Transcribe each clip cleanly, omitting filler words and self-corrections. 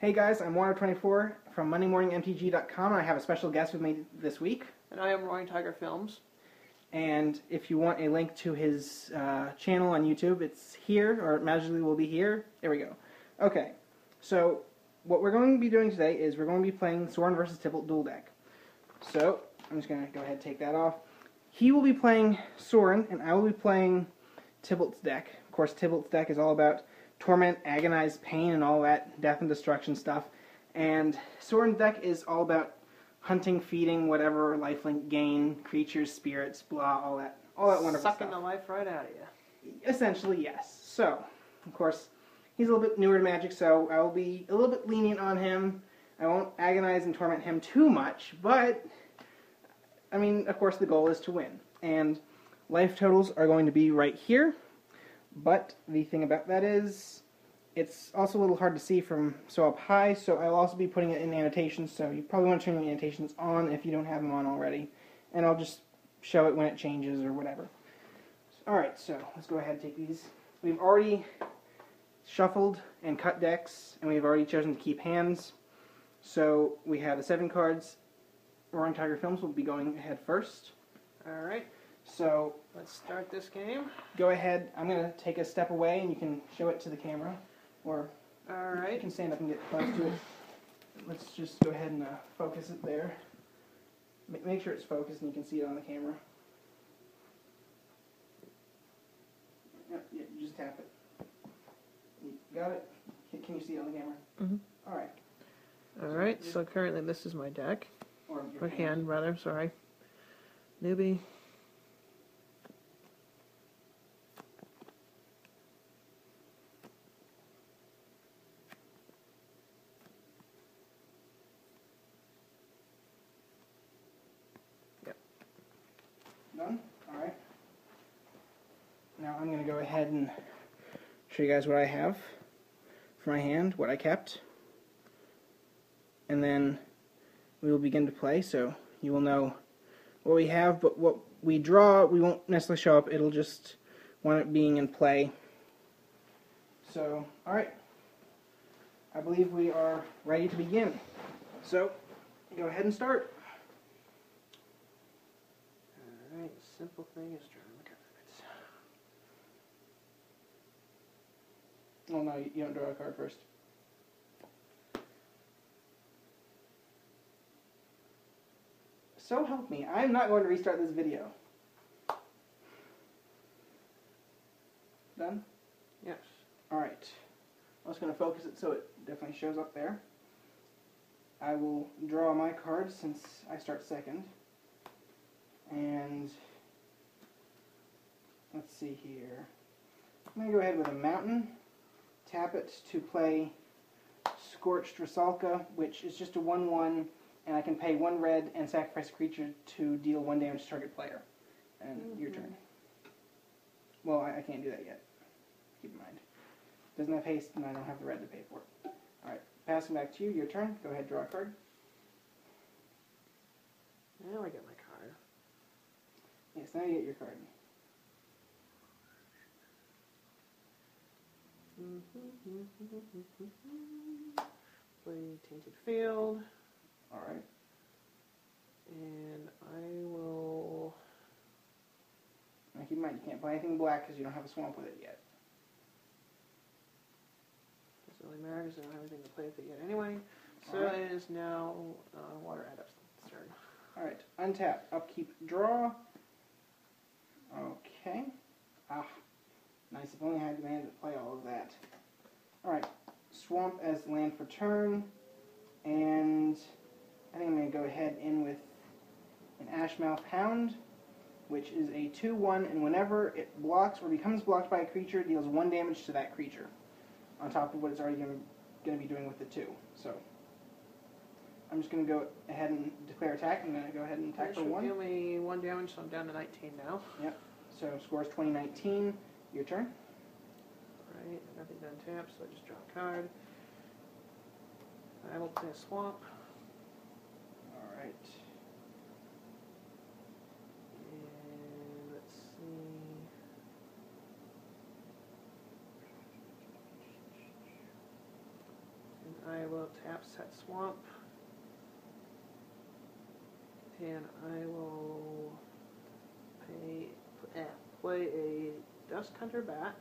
Hey guys, I'm Water24 from MondayMorningMTG.com, and I have a special guest with me this week. And I am RoaringTigerFilms. And if you want a link to his channel on YouTube, it's here, or it magically will be here. There we go. Okay, so what we're going to be doing today is we're going to be playing Sorin versus Tibalt Duel Deck. So, I'm just going to go ahead and take that off. He will be playing Sorin, and I will be playing Tibalt's deck. Of course, Tibalt's deck is all about torment, agonize, pain, and all that death and destruction stuff. And Sorin's deck is all about hunting, feeding, whatever lifelink gain, creatures, spirits, blah, all that wonderful stuff. Sucking the life right out of you. Essentially, yes. So, of course, he's a little bit newer to Magic, so I will be a little bit lenient on him. I won't agonize and torment him too much, but, I mean, of course, the goal is to win. And life totals are going to be right here. But the thing about that is, it's also a little hard to see from so up high, so I'll also be putting it in annotations, so you probably want to turn the annotations on if you don't have them on already. And I'll just show it when it changes or whatever. Alright, so let's go ahead and take these. We've already shuffled and cut decks, and we've already chosen to keep hands. So we have the 7 cards. RoaringTigerFilms will be going ahead first. Alright. So let's start this game. Go ahead. I'm going to take a step away and you can show it to the camera. Or you can stand up and get close to it. Let's just go ahead and focus it there. Make sure it's focused and you can see it on the camera. Yep, you just tap it. You got it? Can you see it on the camera? Mm-hmm. Alright. Alright, so currently this is my deck. Or your hand, rather, sorry. Newbie. Done? Alright. Now I'm going to go ahead and show you guys what I have for my hand, what I kept. And then we will begin to play, so you will know what we have, but what we draw, we won't necessarily show up. It'll just want it being in play. So, alright. I believe we are ready to begin. So, go ahead and start. Alright, simple thing is drawing the cards. Oh no, you don't draw a card first. So help me, I'm not going to restart this video. Done? Yes. Alright. I'm just going to focus it so it definitely shows up there. I will draw my card since I start second. And let's see here. I'm going to go ahead with a mountain. Tap it to play Scorched Rusalka, which is just a 1/1, and I can pay 1 red and sacrifice a creature to deal 1 damage to target player. And your turn. Well, I can't do that yet. Keep in mind. Doesn't have haste, and I don't have the red to pay for it. Alright, passing back to you. Your turn. Go ahead, draw a card. Now I get my card. Yes, now you get your card. Play Tainted Field. Alright. And I will... Now keep in mind, you can't play anything black because you don't have a swamp with it yet. Doesn't really matter because I don't have anything to play with it yet anyway. So Alright. it is now Water Adept's turn. Alright, untap, upkeep, draw. Okay. Ah, nice. If only I had mana to play all of that. Alright, swamp as land for turn. And I think I'm going to go ahead in with an Ashmouth Hound, which is a 2/1, and whenever it blocks or becomes blocked by a creature, it deals 1 damage to that creature, on top of what it's already going to be doing with the 2. So, I'm just going to go ahead and declare attack. I'm going to go ahead and attack for 1. Deal me 1 damage, so I'm down to 19 now. Yep. So, scores 2019. Your turn. Right, nothing's untapped, so I just draw a card. I will play a swamp. Alright. And let's see. I will tap Set Swamp. And I will play a Dusk Hunter Bat.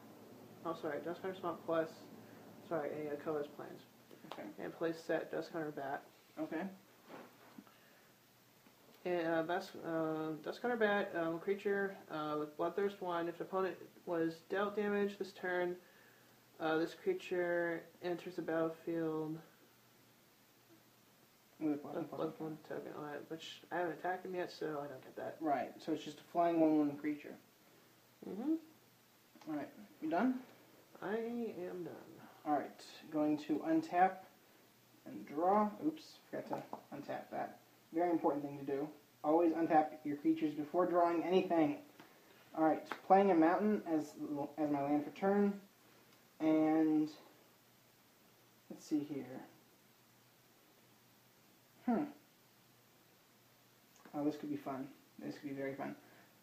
Oh, sorry, Dusk Hunter Swamp plus, sorry, a colorless plains. Okay. And play set Dusk Hunter Bat. Okay. And Dusk Hunter Bat, creature with Bloodthirst 1. If the opponent was dealt damage this turn, this creature enters the battlefield With with plus 1 token on it, which I haven't attacked him yet, so I don't get that. Right, so it's just a flying 1/1 creature. Mm-hmm. Alright, you done? I am done. Alright, going to untap and draw. Oops, forgot to untap that. Very important thing to do. Always untap your creatures before drawing anything. Alright, playing a mountain as my land for turn. And let's see here. Oh, this could be fun. This could be very fun.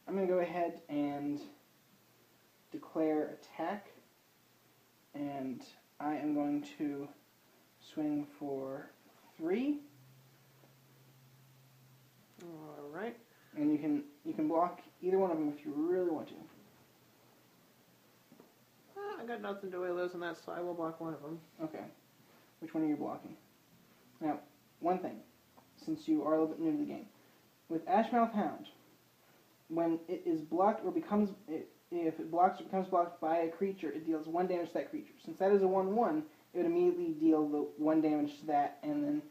I'm going to go ahead and declare attack. And I am going to swing for 3. Alright. And you can block either one of them if you really want to. I got nothing to lose on that, so I will block one of them. Okay. Which one are you blocking? Now, one thing, since you are a little bit new to the game. With Ashmouth Hound, when it is blocked or becomes... if it blocks or becomes blocked by a creature, it deals 1 damage to that creature. Since that is a 1/1, it would immediately deal the 1 damage to that, and then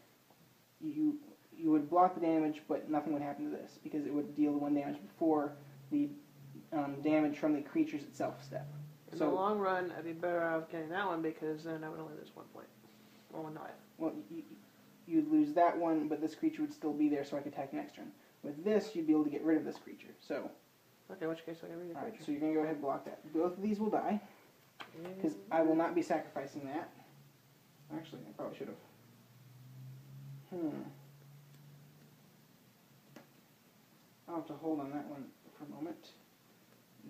you would block the damage, but nothing would happen to this, because it would deal the 1 damage before the damage from the creature's itself step. In the long run, I'd be better off getting that one, because then I would only lose 1 point. Or 1 life. Well, you'd lose that one, but this creature would still be there, so I could attack next turn. With this, you'd be able to get rid of this creature, so... Okay, in which case I'll get rid of the Alright, creature. so you're going to go ahead and block that. Both of these will die, because I will not be sacrificing that. Actually, I probably should have. I'll have to hold on that one for a moment.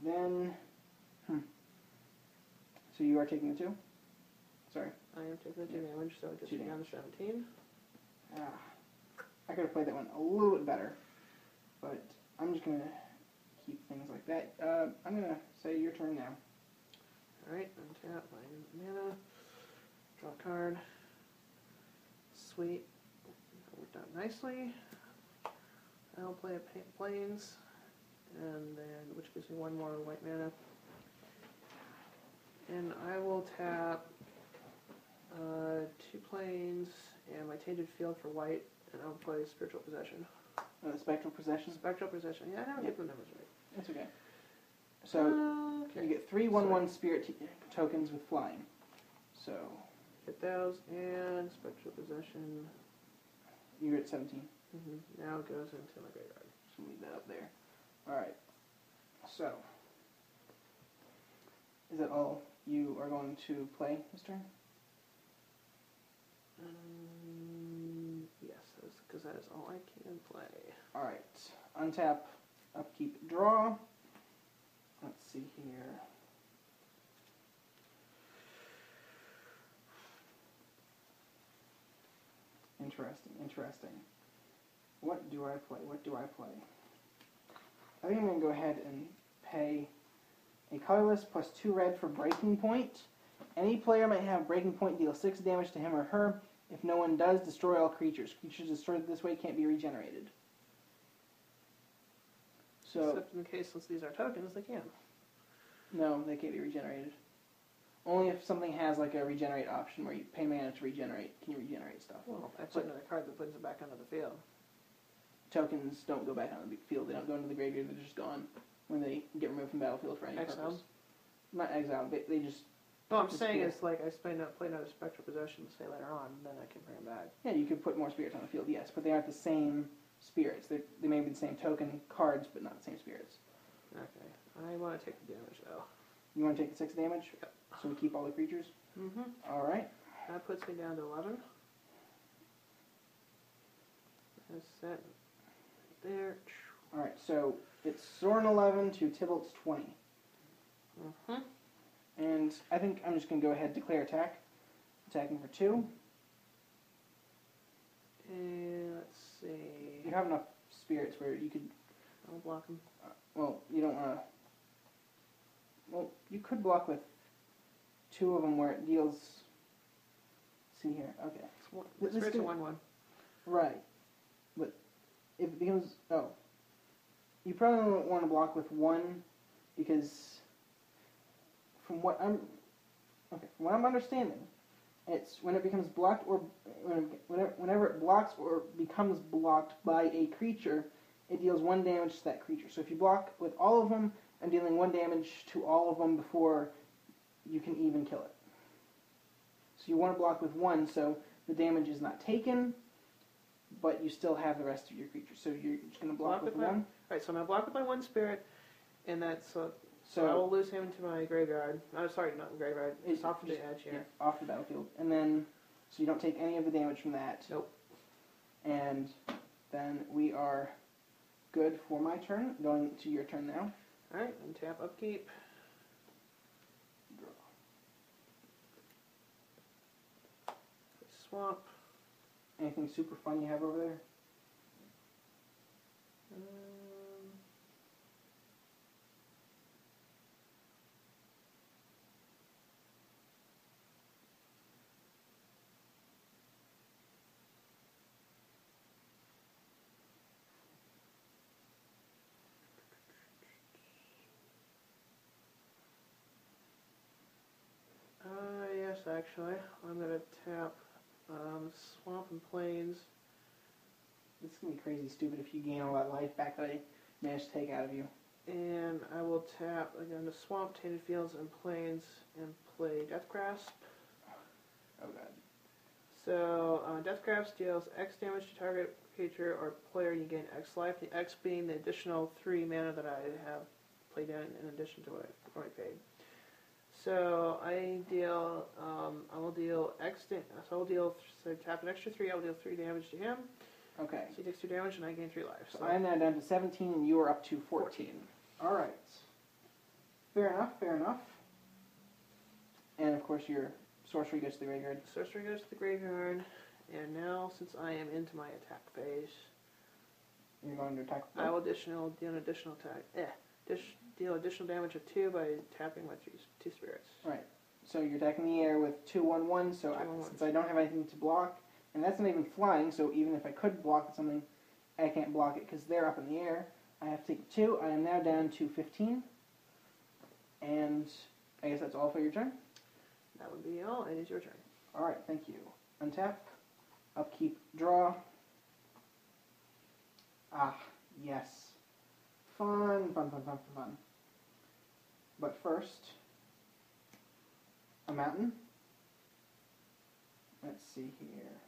Then, so you are taking the 2? Sorry. I am taking the 2 damage, so it gets me down to 17. I could have played that one a little bit better, but I'm just going to keep things like that. I'm going to say your turn now. Alright, untap my mana, draw a card. Sweet. That worked out nicely. I'll play a plains, and then which gives me 1 more white mana. And I will tap 2 plains and my Tainted Field for white, and I'll play Spiritual Possession. Spectral Possession? Spectral Possession. Yeah, I don't get the numbers right. That's okay. So, you get 3 1/1 spirit tokens with flying. So, get those, and Spectral Possession. You're at 17. Now it goes into my graveyard. So leave that up there. Alright. So, is that all you are going to play this turn? Yes, because that is all I can play. Alright. Untap, upkeep, draw. Let's see here. Interesting. What do I play? I think I'm going to go ahead and pay a colorless plus 2 red for Breaking Point. Any player might have Breaking Point deal 6 damage to him or her. If no one does, destroy all creatures. Creatures destroyed this way can't be regenerated. So, except in case, since these are tokens, they can. No, they can't be regenerated. Only if something has like a regenerate option where you pay mana to regenerate, can you regenerate stuff. Well, that's another card that puts it back onto the field. Tokens don't go back on the field. They don't go into the graveyard. They're just gone when they get removed from battlefield for any purpose. Not exiled. They just... No, I'm saying is like I play another Spectral Possession, say later on, then I can bring them back. Yeah, you could put more spirits on the field, yes, but they aren't the same spirits. They may be the same token cards, but not the same spirits. Okay. I want to take the damage, though. You want to take the 6 damage? Yep. So we keep all the creatures? Alright. That puts me down to 11. That's set right there. Alright, so it's Sorin 11 to Tibalt's 20. And I think I'm just going to go ahead and declare attack. Attacking for 2. you have enough spirits where you could. I'll block him. Well, you don't want to. Well, you could block with 2 of them where it deals. See here, okay. This spirits a 1/1. Right, but if it becomes you probably won't want to block with 1 because from what I'm understanding, it's when it becomes blocked or whenever it blocks or becomes blocked by a creature, it deals 1 damage to that creature. So if you block with all of them, I'm dealing 1 damage to all of them before you can even kill it. So you want to block with 1 so the damage is not taken, but you still have the rest of your creatures. So you're just going to block with 1. Right, so I'm going to block with my 1 spirit, and that's so I will lose him to my graveyard. Sorry, not graveyard. It's off the edge here. Yeah, off the battlefield. And then, so you don't take any of the damage from that. Nope. And then we are good for my turn. Going to your turn now. Alright, untap, upkeep. Draw. Swamp. Anything super fun you have over there? Yes, actually. I'm going to tap Swamp and Plains. This is going to be crazy stupid if you gain all that life back that I managed to take out of you. And I will tap, again, the Swamp, Tainted Fields, and Plains, and play Death Grasp. Oh god. So, Death Grasp deals X damage to target creature or player, and you gain X life. The X being the additional 3 mana that I have played in addition to what I've already paid. So I will deal X. So tap an extra 3. I will deal 3 damage to him. Okay. So he takes 2 damage, and I gain 3 life. So I'm now down to 17, and you are up to 14. All right. Fair enough. Fair enough. And of course, your sorcery goes to the graveyard. Sorcery goes to the graveyard, and now since I am into my attack phase, you're going to attack. I will deal an additional attack. Deal additional damage of 2 by tapping my 2 spirits. Right. So you're attacking the air with 2/1/1. So since I don't have anything to block, and that's not even flying, so even if I could block something, I can't block it because they're up in the air. I have to take 2. I am now down to 15. And I guess that's all for your turn? That would be all. It is your turn. All right. Thank you. Untap. Upkeep. Draw. Ah, yes. Fun. But first, a mountain. Let's see here.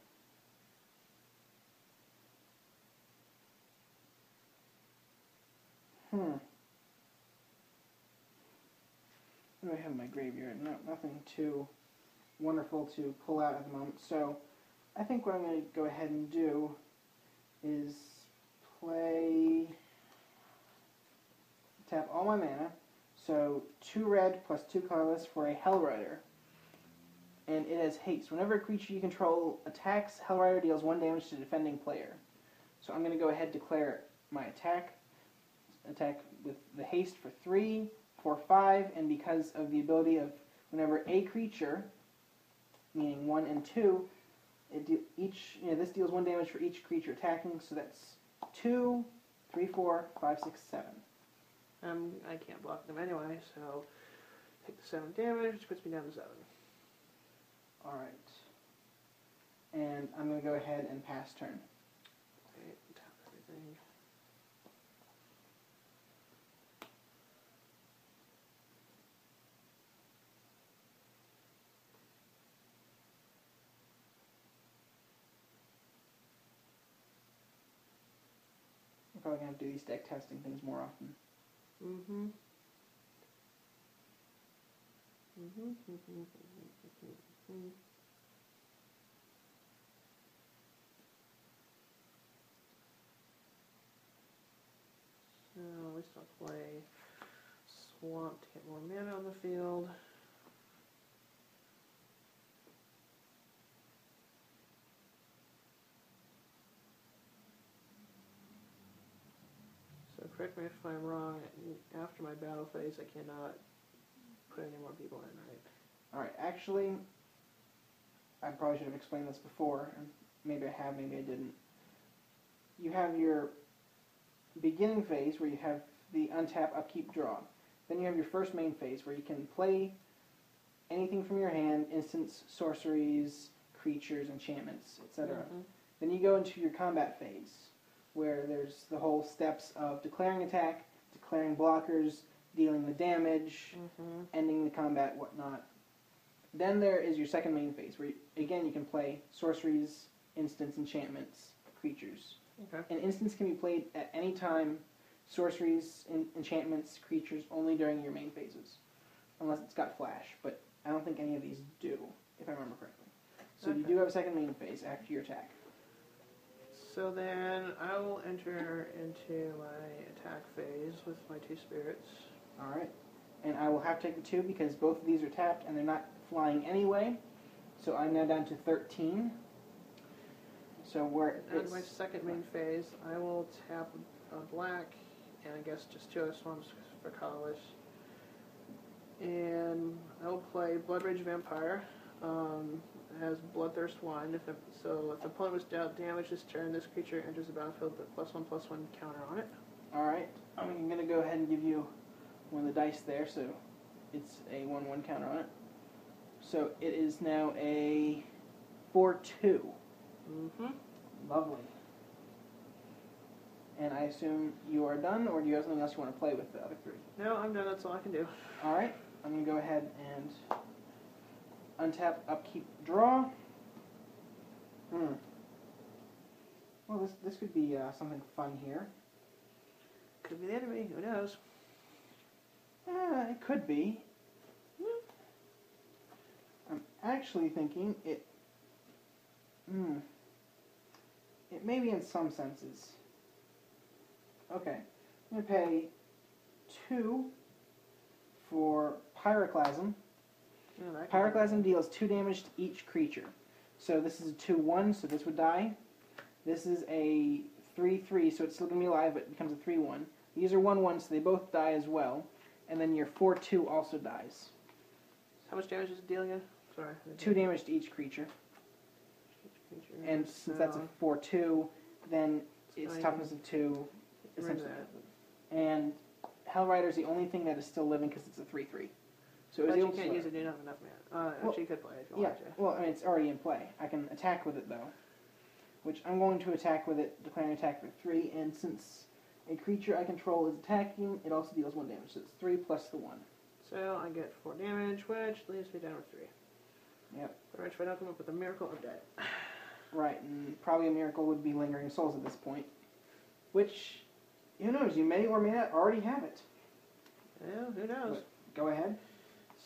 What do I have in my graveyard? No, nothing too wonderful to pull out at the moment. So I think what I'm going to go ahead and do is tap all my mana. So 2 red plus 2 colorless for a Hellrider. And it has haste. Whenever a creature you control attacks, Hellrider deals 1 damage to defending player. So I'm going to go ahead and declare my attack. Attack with the haste for 3, for 5, and because of the ability of whenever a creature, meaning 1 and 2, this deals 1 damage for each creature attacking, so that's 2, 3, 4, 5, 6, 7. I can't block them anyway, so take the 7 damage, which puts me down to 7. Alright. And I'm going to go ahead and pass turn. Okay, tap everything. I'm probably going to have to do these deck testing things more often. So at least I'll play Swamp to get more mana on the field. correct me if I'm wrong, after my battle phase I cannot put any more people in, right? Alright, actually, I probably should have explained this before, and maybe I have, maybe I didn't. You have your beginning phase where you have the untap, upkeep, draw. Then you have your first main phase where you can play anything from your hand, instants, sorceries, creatures, enchantments, etc. Mm-hmm. Then you go into your combat phase where there's the whole steps of declaring attack, declaring blockers, dealing the damage, Mm-hmm. ending the combat, whatnot. Then there is your second main phase where, again, you can play sorceries, instants, enchantments, creatures. Okay. And instants can be played at any time. Sorceries, enchantments, creatures, only during your main phases. Unless it's got flash, but I don't think any of these do, if I remember correctly. So you do have a second main phase after your attack. So then I will enter into my attack phase with my 2 spirits. Alright. And I will have to take the 2 because both of these are tapped and they're not flying anyway. So I'm now down to 13. So we're And my second main phase, I will tap black, and I guess just 2 other swamps for colorless. And I will play Bloodrage Vampire. It has Bloodthirst 1. So if the opponent was dealt damage this turn, this creature enters the battlefield with +1/+1 counter on it. Alright. I'm going to go ahead and give you one of the dice there, so it's a 1/1 counter on it. So it is now a 4/2. Mm-hmm. Lovely. And I assume you are done, or do you have something else you want to play with the other 3? No, I'm done. That's all I can do. Alright, I'm going to go ahead and untap, upkeep, draw. Well, this could be something fun here. Could be the enemy. Who knows? It could be. I'm actually thinking it may be in some senses. Okay, I'm going to pay 2 for Pyroclasm. Yeah, Pyroclasm deals 2 damage to each creature. So this is a 2/1, so this would die. This is a 3/3, so it's still going to be alive, but it becomes a 3/1. These are 1/1, so they both die as well. And then your 4/2 also dies. How much damage is it dealing again? Sorry. 2 damage to each creature. And since that's a 4/2, then it's toughness of 2. Essentially. And Hellrider's the only thing that is still living because it's a 3/3. So but you can't use it, you don't have enough mana. Actually, you could play it if you wanted to. Well, I mean, it's already in play. I can attack with it, though. Which I'm going to attack with it, declaring attack for 3, and since a creature I control is attacking, it also deals 1 damage, so it's 3 plus the 1. So I get 4 damage, which leaves me down with 3. Yep. Alright, if I don't come up with a miracle, I'm dead. Right, and probably a miracle would be Lingering Souls at this point. Which, who knows, you may or may not already have it. Well, who knows? But go ahead.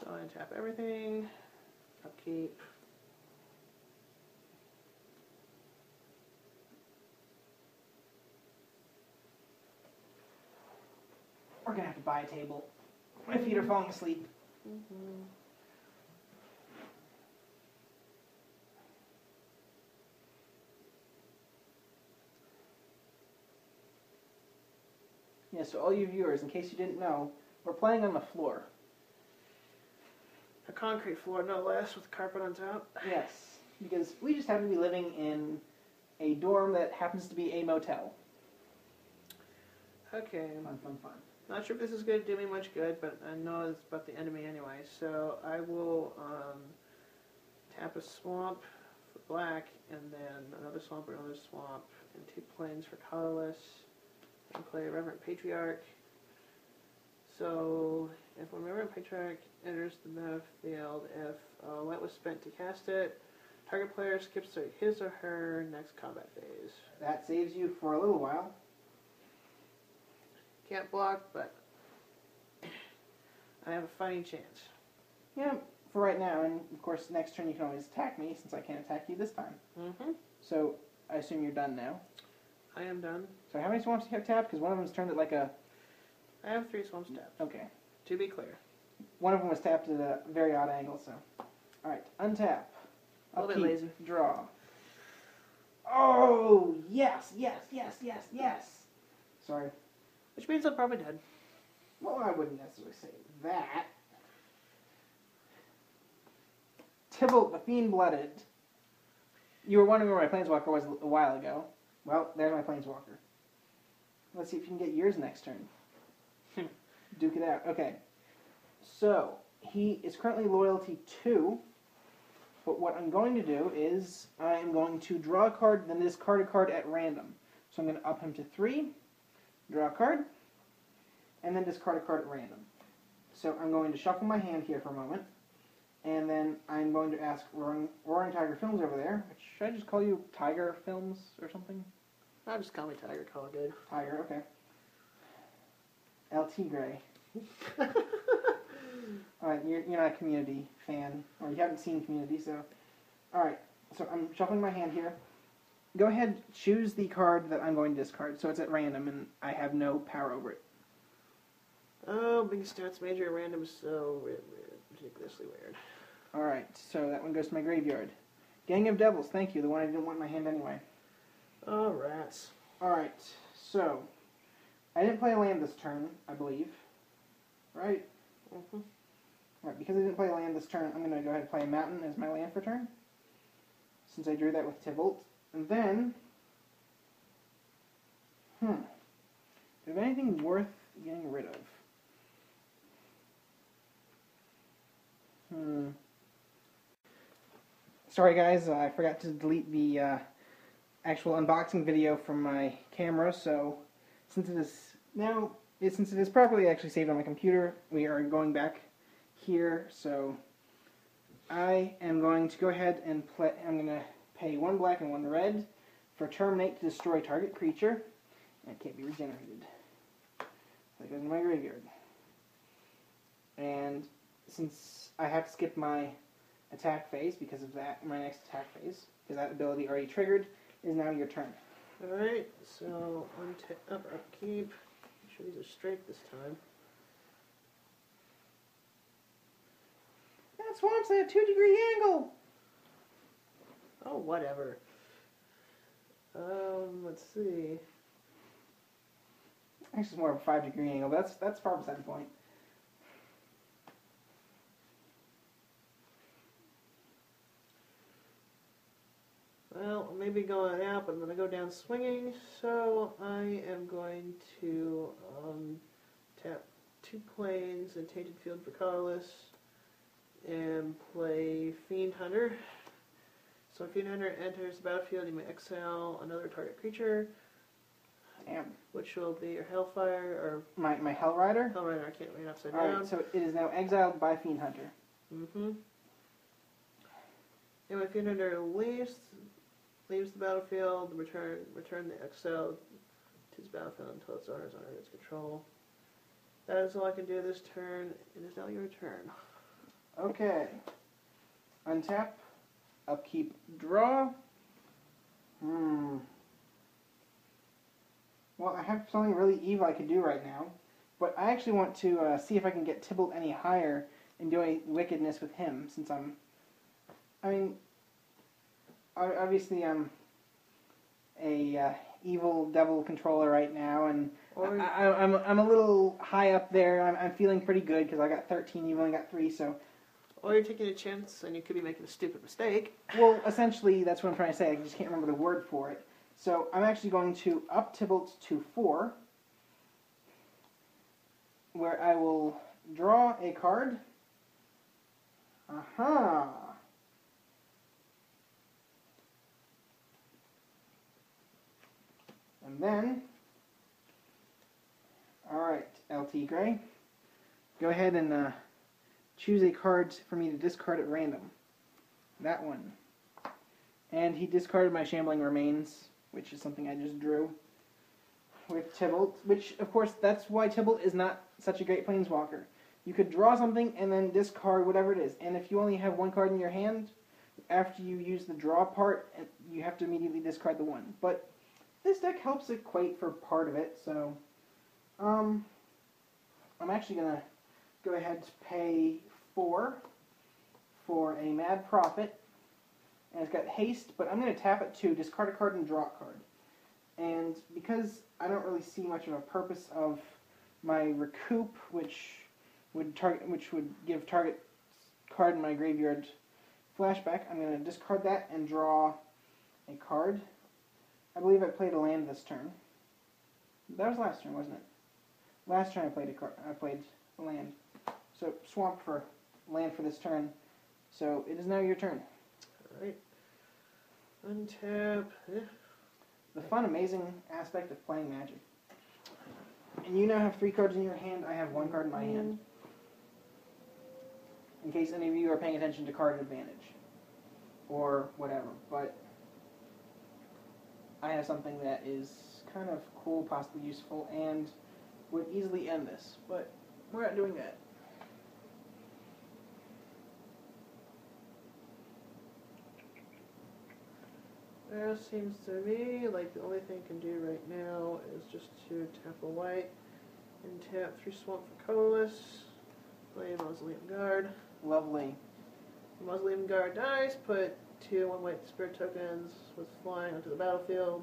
So I tap everything, upkeep. We're going to have to buy a table. My feet are falling asleep. Mm-hmm. Yeah, so all you viewers, in case you didn't know, we're playing on the floor. A concrete floor, no less, with carpet on top. Yes, because we just happen to be living in a dorm that happens to be a motel. Okay. Fun. Not sure if this is going to do me much good, but I know it's about the enemy anyway. So I will tap a swamp for black, and then another swamp, and 2 plains for colorless, and play Reverent Patriarch. So if when Reverent Patriarch enters the battlefield, if light was spent to cast it, target player skips to his or her next combat phase. That saves you for a little while. Can't block, but I have a fighting chance. Yeah, for right now, and of course next turn you can always attack me since I can't attack you this time. Mm-hmm. So I assume you're done now. I am done. So how many swamps do you have tapped? Because one of them's turned at like a... I have 3 swamps tapped. Okay. To be clear. One of them was tapped at a very odd angle, so... Alright, untap. A little bit lazy. Draw. Oh, yes! Sorry. Which means I'm probably dead. Well, I wouldn't necessarily say that. Tibalt, the Fiend-Blooded. You were wondering where my Planeswalker was a while ago. Well, there's my Planeswalker. Let's see if you can get yours next turn. Duke it out. Okay. So, he is currently loyalty 2. But what I'm going to do is I am going to draw a card, then discard a card at random. So I'm going to up him to 3, draw a card, and then discard a card at random. So I'm going to shuffle my hand here for a moment, and then I'm going to ask RoaringTigerFilms over there. Should I just call you Tiger Films or something? I'll just call me Tiger, call it good. Tiger, okay. LT Gray. Alright, you're not a Community fan, or you haven't seen Community, so... Alright, so I'm shuffling my hand here. Go ahead, choose the card that I'm going to discard, so it's at random, and I have no power over it. Oh, big stats, major, random, so ridiculously weird. Alright, so that one goes to my graveyard. Gang of Devils, thank you, the one I didn't want in my hand anyway. Oh, rats. Alright, so... I didn't play a land this turn, I believe. Right? Mm-hmm. Alright, because I didn't play a land this turn, I'm going to go ahead and play a mountain as my land for turn. Since I drew that with Tibalt. And then... Do I have anything worth getting rid of? Sorry guys, I forgot to delete the actual unboxing video from my camera, so since it is properly actually saved on my computer, we are going back here, so I am going to go ahead and play. I'm going to pay 1 black and 1 red for Terminate to destroy target creature, and it can't be regenerated. That goes in my graveyard. And since I have to skip my attack phase because of that, my next attack phase, because that ability already triggered, is now your turn. Alright, so upkeep. Make sure these are straight this time. That swamp's at a 2-degree angle! Oh, whatever. Let's see. Actually, it's more of a 5-degree angle. That's far beside the point. Well, maybe going out, but I'm going to go down swinging, so I am going to tap 2 planes and Tainted Field for colorless, and play Fiend Hunter. So if Fiend Hunter enters the battlefield, you may exile another target creature. Damn. Which will be your Hellfire, or... My Hellrider? Hellrider, I can't read upside down. Alright, so it is now exiled by Fiend Hunter. Mm-hmm. And when Fiend Hunter leaves the battlefield, return the exile to its battlefield until its owner is under its control. That is all I can do this turn. It is now your turn. Okay. Untap. Upkeep. Draw. Well, I have something really evil I could do right now, but I actually want to see if I can get Tibalt any higher and do a wickedness with him, since obviously I'm a evil devil controller right now, and I'm a little high up there. I'm feeling pretty good because I got 13, you've only got 3, so... Or you're taking a chance and you could be making a stupid mistake. Well, essentially, that's what I'm trying to say. I just can't remember the word for it. So I'm actually going to up Tibalt to 4, where I will draw a card. Aha! And then, alright, LT Gray, go ahead and choose a card for me to discard at random. That one. And he discarded my Shambling Remains, which is something I just drew with Tibalt, which, of course, that's why Tibalt is not such a great planeswalker. You could draw something and then discard whatever it is, and if you only have 1 card in your hand, after you use the draw part, you have to immediately discard the 1. But this deck helps equate for part of it, so I'm actually going to go ahead to pay 4 for a Mad Prophet. And it's got haste, but I'm going to tap it to discard a card and draw a card. And because I don't really see much of a purpose of my recoup, which would give target card in my graveyard flashback, I'm going to discard that and draw a card. I believe I played a land this turn. That was last turn, wasn't it? Last turn I played a land. So swamp for land for this turn. So it is now your turn. Alright. Untap. The fun, amazing aspect of playing Magic. And you now have 3 cards in your hand. I have 1 card in my hand. In case any of you are paying attention to card advantage. Or whatever. But I have something that is kind of cool, possibly useful, and would easily end this. But we're not doing that. It seems to me like the only thing I can do right now is just to tap a white and tap 3 swamp for colorless. Play a Mausoleum Guard. Lovely. Mausoleum Guard dies, put 2 1-white spirit tokens with flying onto the battlefield.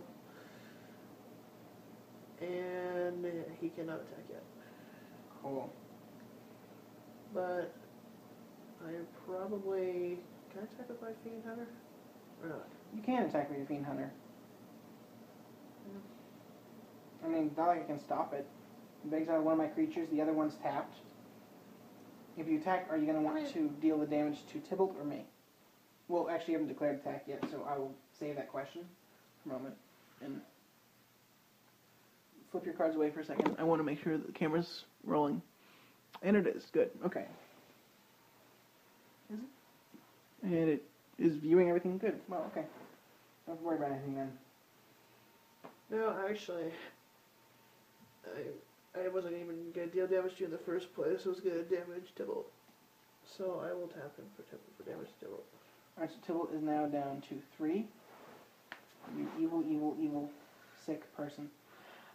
And he cannot attack yet. Cool. But I probably... Can I attack with my Fiend Hunter? Or not? You can attack with your Fiend Hunter. I mean, not like I can stop it. You exile one of my creatures, the other one's tapped. If you attack, are you going to want to deal the damage to Tibalt or me? Well, actually, you haven't declared attack yet, so I will save that question for a moment. And flip your cards away for a second. I want to make sure that the camera's rolling. And it is. Good. Okay. Is it? And it is viewing everything good. Well, okay. Don't worry about anything then. No, actually, I wasn't even going to deal damage to you in the first place. I was going to damage Tibalt. So I will tap him for damage to Tibalt. Alright, so Tibalt is now down to 3. You evil, evil, evil, sick person.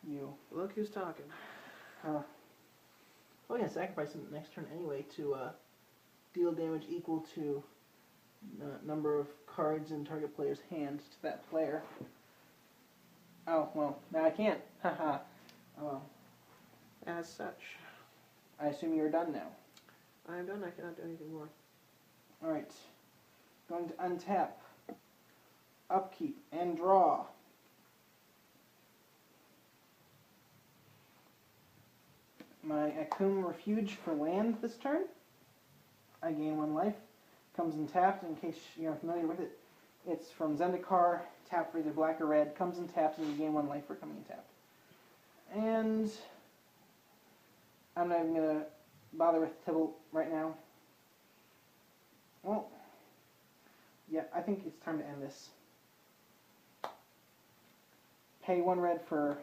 You. Look who's talking. I'm going to sacrifice him next turn anyway to deal damage equal to number of cards in target player's hand to that player. Oh, well, now I can't. Haha. Oh well. As such. I assume you're done now. I am done. I cannot do anything more. Alright. Going to untap. Upkeep and draw. My Akum Refuge for land this turn. I gain 1 life. Comes in tapped, in case you're familiar with it. It's from Zendikar, tap for either black or red. Comes in tapped, and you gain 1 life for coming in tapped. And I'm not even going to bother with Tibalt right now. Well, yeah, I think it's time to end this. Pay 1 red for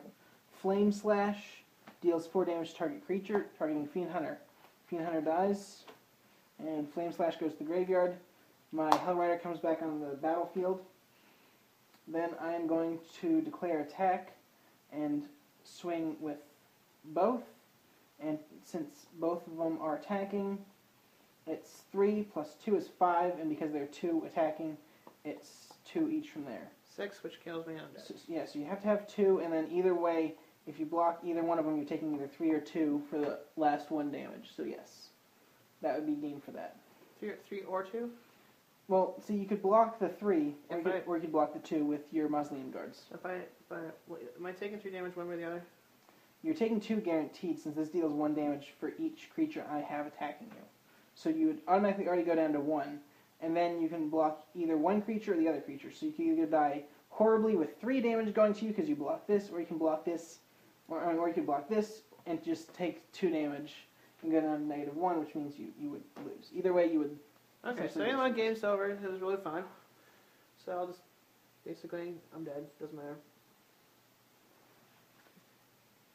Flame Slash. Deals 4 damage to target creature, targeting Fiend Hunter. Fiend Hunter dies, and Flame Slash goes to the graveyard. My Hellrider comes back on the battlefield. Then I am going to declare attack and swing with both. And since both of them are attacking, it's 3 plus 2 is 5, and because they're 2 attacking, it's 2 each from there. 6, which kills me undead. So, yeah, so you have to have 2, and then either way, if you block either one of them, you're taking either 3 or 2 for the last 1 damage. So yes, that would be gain for that. 3 or 2? Well, so you could block the 3, or you could block the 2 with your Mausoleum Guards. Am I taking 3 damage one way or the other? You're taking 2 guaranteed, since this deals 1 damage for each creature I have attacking you. So you would automatically already go down to 1, and then you can block either one creature or the other creature. So you can either die horribly with 3 damage going to you because you block this, or you can block this, or you could block this and just take 2 damage and go down to -1, which means you would lose. Either way, you would. Okay, so anyway, game's over. It was really fun. So I'll just basically, I'm dead. Doesn't matter.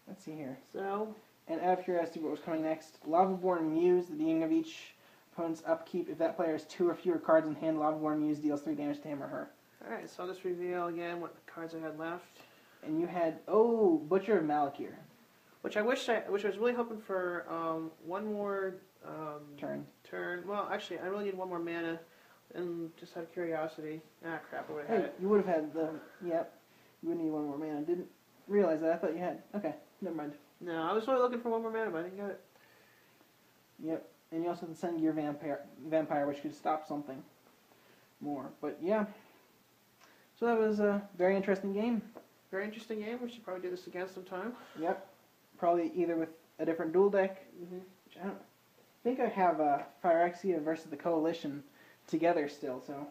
Let's see here. So, and out of curiosity, what was coming next? Lavaborn Muse, the beginning of each opponent's upkeep. If that player has 2 or fewer cards in hand, Lavaborn Muse deals 3 damage to him or her. Alright, so I'll just reveal again what cards I had left. And you had, Butcher of Malakir. Which I was really hoping for 1 more Turn. Well, actually, I really need 1 more mana, and just out of curiosity. Ah, crap, I would have had it. You would have had the, yep. You would need one more mana. I didn't realize that. I thought you had. Okay, never mind. No, I was really looking for one more mana, but I didn't get it. Yep, and you also have to send your vampire, which could stop something more. But yeah, so that was a very interesting game. Very interesting game. We should probably do this again sometime. Yep, probably either with a different duel deck. Which I don't think I have Phyrexia versus the Coalition together still. So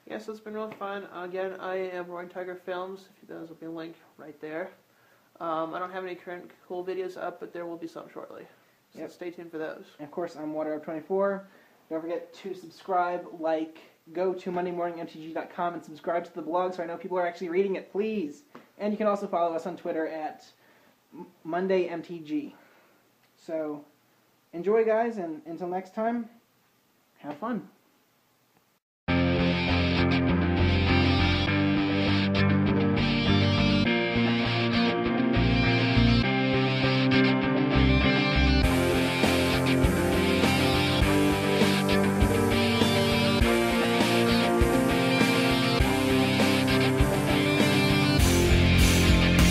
yeah, so it's been real fun. Again, I am RoaringTigerFilms. Those will be linked right there. I don't have any current cool videos up, but there will be some shortly. So stay tuned for those. And of course, I'm WaterUp24. Don't forget to subscribe, like, go to MondayMorningMTG.com and subscribe to the blog so I know people are actually reading it, please. And you can also follow us on Twitter at MondayMTG. So, enjoy, guys, and until next time, have fun.